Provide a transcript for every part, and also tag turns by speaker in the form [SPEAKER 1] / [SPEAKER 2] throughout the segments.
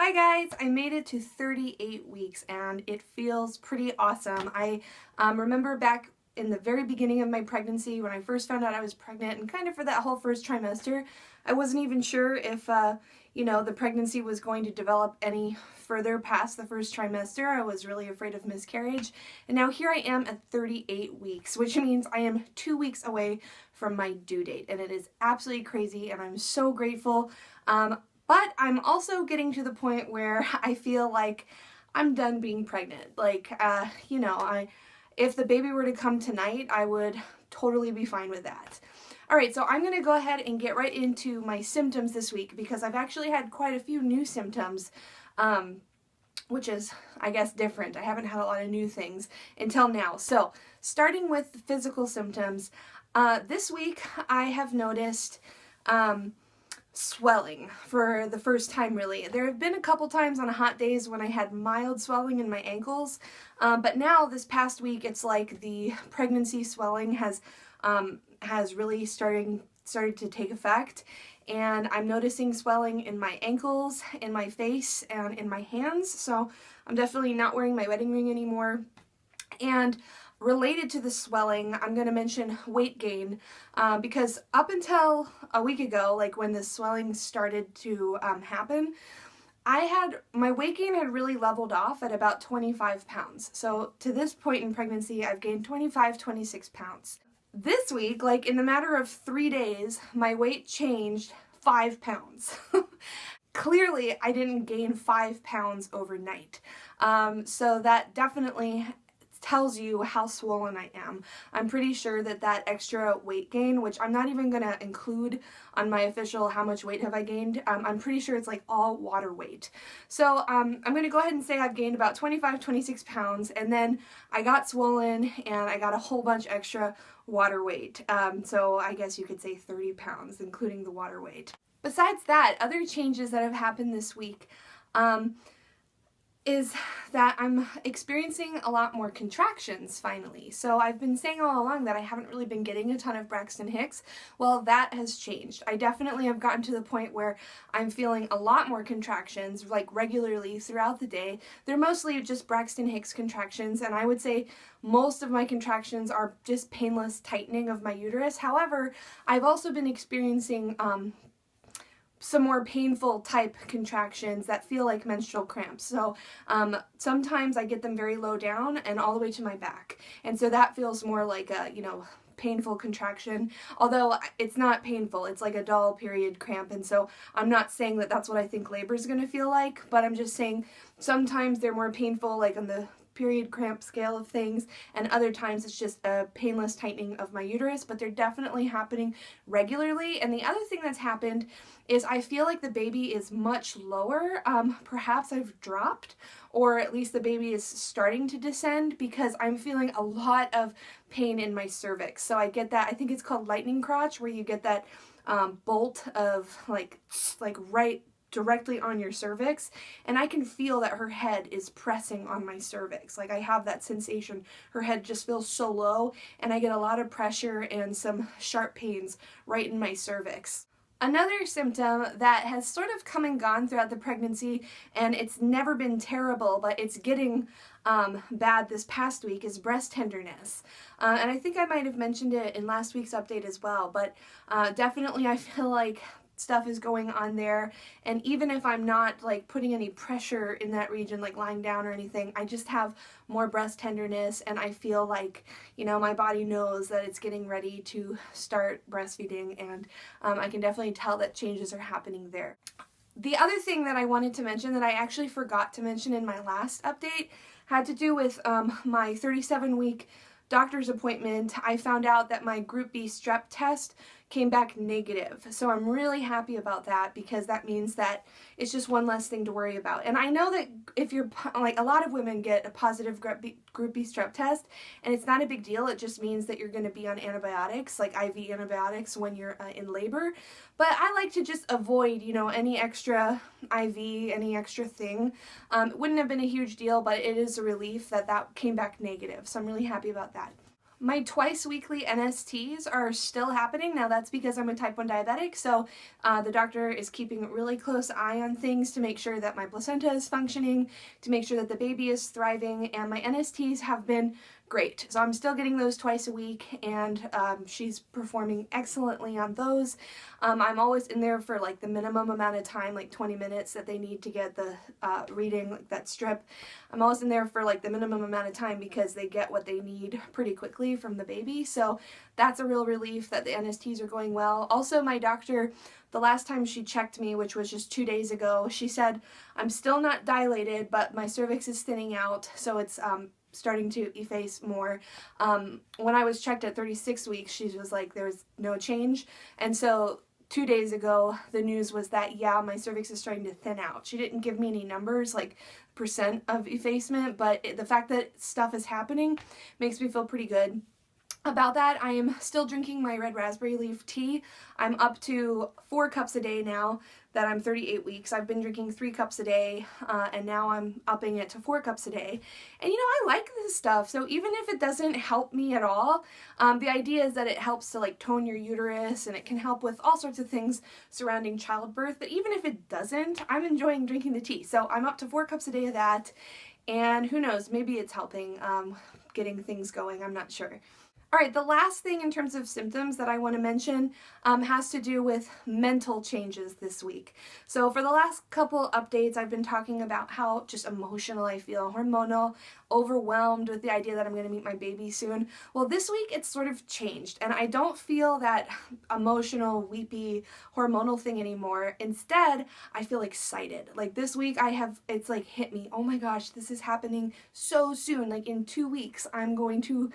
[SPEAKER 1] Hi guys, I made it to 38 weeks and it feels pretty awesome. I remember back in the very beginning of my pregnancy when I first found out I was pregnant, and kind of for that whole first trimester, I wasn't even sure if the pregnancy was going to develop any further past the first trimester. I was really afraid of miscarriage. And now here I am at 38 weeks, which means I am 2 weeks away from my due date. And it is absolutely crazy and I'm so grateful. But I'm also getting to the point where I feel like I'm done being pregnant. If the baby were to come tonight, I would totally be fine with that. Alright, so I'm going to go ahead and get right into my symptoms this week because I've actually had quite a few new symptoms, which is, I guess, different. I haven't had a lot of new things until now. So, starting with the physical symptoms, this week I have noticed swelling for the first time, really. There have been a couple times on hot days when I had mild swelling in my ankles, but now this past week it's like the pregnancy swelling has really started to take effect, and I'm noticing swelling in my ankles, in my face, and in my hands. So I'm definitely not wearing my wedding ring anymore. And related to the swelling, I'm going to mention weight gain, because up until a week ago, like when the swelling started to happen, my weight gain had really leveled off at about 25 pounds. So to this point in pregnancy, I've gained 26 pounds. This week, like in the matter of 3 days, my weight changed 5 pounds. Clearly, I didn't gain 5 pounds overnight. So that definitely tells you how swollen I am. I'm pretty sure that extra weight gain, which I'm not even going to include on my official how much weight have I gained, I'm pretty sure it's like all water weight. So I'm going to go ahead and say I've gained about 26 pounds, and then I got swollen and I got a whole bunch extra water weight. So I guess you could say 30 pounds, including the water weight. Besides that, other changes that have happened this week, is that I'm experiencing a lot more contractions finally. So I've been saying all along that I haven't really been getting a ton of Braxton Hicks. Well, that has changed. I definitely have gotten to the point where I'm feeling a lot more contractions, like regularly throughout the day. They're mostly just Braxton Hicks contractions, and I would say most of my contractions are just painless tightening of my uterus. However, I've also been experiencing some more painful type contractions that feel like menstrual cramps. So sometimes I get them very low down and all the way to my back. And so that feels more like a, painful contraction. Although it's not painful, it's like a dull period cramp. And so I'm not saying that that's what I think labor is going to feel like, but I'm just saying sometimes they're more painful, like on the period cramp scale of things, and other times it's just a painless tightening of my uterus, but they're definitely happening regularly. And the other thing that's happened is I feel like the baby is much lower. Perhaps I've dropped, or at least the baby is starting to descend, because I'm feeling a lot of pain in my cervix. So I get that, I think it's called lightning crotch, where you get that bolt of like right directly on your cervix, and I can feel that her head is pressing on my cervix. Like I have that sensation. Her head just feels so low, and I get a lot of pressure and some sharp pains right in my cervix. Another symptom that has sort of come and gone throughout the pregnancy, and it's never been terrible, but it's getting bad this past week, is breast tenderness. And I think I might have mentioned it in last week's update as well, but definitely I feel like stuff is going on there, and even if I'm not like putting any pressure in that region, like lying down or anything, I just have more breast tenderness, and I feel like, my body knows that it's getting ready to start breastfeeding, and I can definitely tell that changes are happening there. The other thing that I wanted to mention that I actually forgot to mention in my last update had to do with my 37-week doctor's appointment. I found out that my Group B strep test came back negative. So I'm really happy about that, because that means that it's just one less thing to worry about. And I know that if you're, like, a lot of women get a positive Group B strep test, and it's not a big deal. It just means that you're going to be on antibiotics, like IV antibiotics, when you're in labor. But I like to just avoid, any extra IV, any extra thing. It wouldn't have been a huge deal, but it is a relief that came back negative. So I'm really happy about that. My twice weekly NSTs are still happening. Now that's because I'm a type 1 diabetic, so the doctor is keeping a really close eye on things to make sure that my placenta is functioning, to make sure that the baby is thriving, and my NSTs have been great. So I'm still getting those twice a week, and she's performing excellently on those. I'm always in there for like the minimum amount of time, like 20 minutes that they need to get the reading, like that strip. I'm always in there for like the minimum amount of time because they get what they need pretty quickly from the baby. So that's a real relief that the NSTs are going well. Also, my doctor, the last time she checked me, which was just 2 days ago, she said, I'm still not dilated, but my cervix is thinning out, so it's starting to efface more. When I was checked at 36 weeks, she was like, there's no change. And so 2 days ago, the news was that, yeah, my cervix is starting to thin out. She didn't give me any numbers, like percent of effacement, but the fact that stuff is happening makes me feel pretty good about that. I am still drinking my red raspberry leaf tea. I'm up to 4 cups a day now that I'm 38 weeks. I've been drinking 3 cups a day, and now I'm upping it to 4 cups a day. And you know, I like this stuff, so even if it doesn't help me at all, the idea is that it helps to like tone your uterus, and it can help with all sorts of things surrounding childbirth. But even if it doesn't, I'm enjoying drinking the tea. So I'm up to 4 cups a day of that, and who knows, maybe it's helping getting things going, I'm not sure. Alright, the last thing in terms of symptoms that I want to mention has to do with mental changes this week. So for the last couple updates, I've been talking about how just emotional I feel, hormonal, overwhelmed with the idea that I'm going to meet my baby soon. Well, this week it's sort of changed, and I don't feel that emotional, weepy, hormonal thing anymore. Instead, I feel excited. Like this week it's like hit me, oh my gosh, this is happening so soon. Like in 2 weeks, I'm going to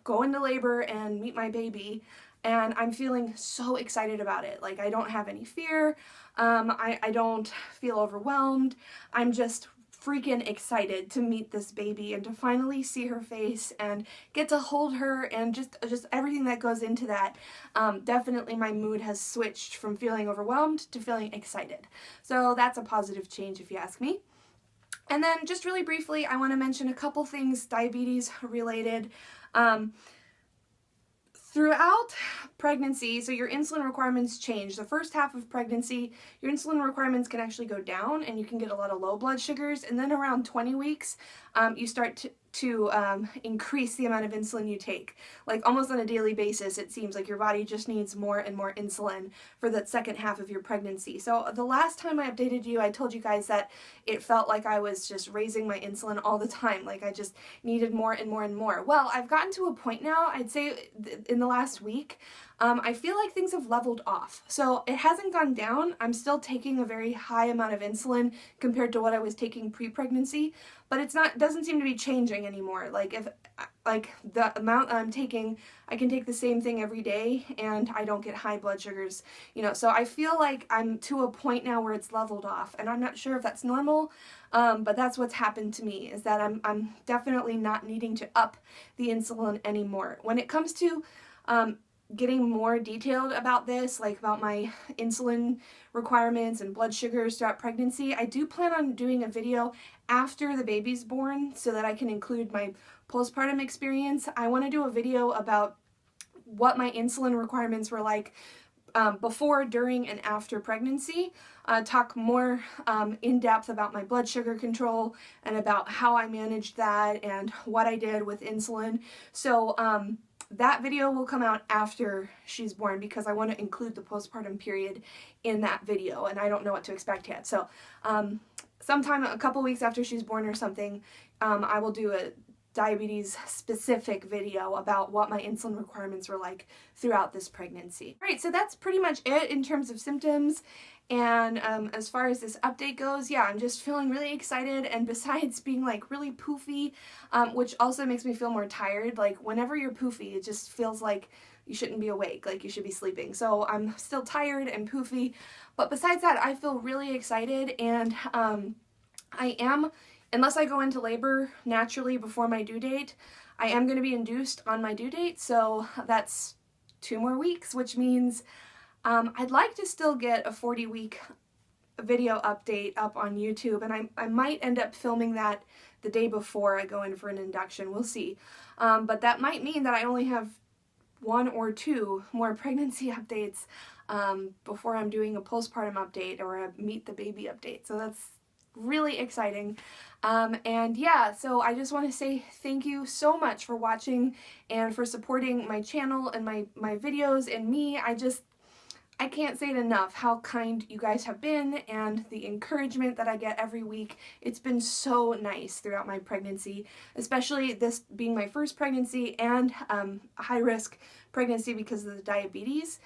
[SPEAKER 1] go into labor and meet my baby, and I'm feeling so excited about it. Like I don't have any fear, I don't feel overwhelmed, I'm just freaking excited to meet this baby and to finally see her face and get to hold her, and just everything that goes into that. Definitely my mood has switched from feeling overwhelmed to feeling excited. So that's a positive change if you ask me. And then just really briefly, I want to mention a couple things diabetes related. Throughout pregnancy, so your insulin requirements change. The first half of pregnancy, your insulin requirements can actually go down and you can get a lot of low blood sugars, and then around 20 weeks, you start to increase the amount of insulin you take. Like almost on a daily basis, it seems like your body just needs more and more insulin for that second half of your pregnancy. So the last time I updated you, I told you guys that it felt like I was just raising my insulin all the time, like I just needed more and more and more. Well, I've gotten to a point now, I'd say in the last week, I feel like things have leveled off. So it hasn't gone down. I'm still taking a very high amount of insulin compared to what I was taking pre-pregnancy, but it doesn't seem to be changing anymore. Like the amount I'm taking, I can take the same thing every day and I don't get high blood sugars, you know. So I feel like I'm to a point now where it's leveled off, and I'm not sure if that's normal, but that's what's happened to me, is that I'm definitely not needing to up the insulin anymore. When it comes to getting more detailed about this, like about my insulin requirements and blood sugars throughout pregnancy, I do plan on doing a video after the baby's born so that I can include my postpartum experience. I want to do a video about what my insulin requirements were like before, during, and after pregnancy, talk more in depth about my blood sugar control and about how I managed that and what I did with insulin. So that video will come out after she's born because I want to include the postpartum period in that video, and I don't know what to expect yet. So sometime a couple weeks after she's born or something, I will do a diabetes specific video about what my insulin requirements were like throughout this pregnancy. Alright, so that's pretty much it in terms of symptoms. And as far as this update goes, yeah, I'm just feeling really excited, and besides being like really poofy, which also makes me feel more tired, like whenever you're poofy, it just feels like you shouldn't be awake, like you should be sleeping. So I'm still tired and poofy, but besides that, I feel really excited, and I am, unless I go into labor naturally before my due date, I am going to be induced on my due date, so that's 2 more weeks, which means I'd like to still get a 40-week video update up on YouTube, and I might end up filming that the day before I go in for an induction. We'll see. But that might mean that I only have 1 or 2 more pregnancy updates before I'm doing a postpartum update or a meet the baby update. So that's really exciting. And yeah, so I just want to say thank you so much for watching and for supporting my channel and my videos and me. I can't say it enough how kind you guys have been and the encouragement that I get every week. It's been so nice throughout my pregnancy, especially this being my first pregnancy and a high-risk pregnancy because of the diabetes.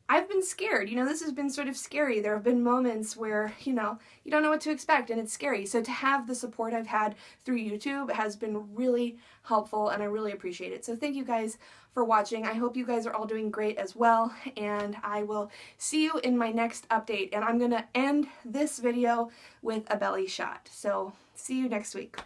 [SPEAKER 1] I've been scared. You know, this has been sort of scary. There have been moments where, you know, you don't know what to expect and it's scary. So to have the support I've had through YouTube has been really helpful and I really appreciate it. So thank you guys for watching. I hope you guys are all doing great as well, and I will see you in my next update. And I'm going to end this video with a belly shot. So see you next week.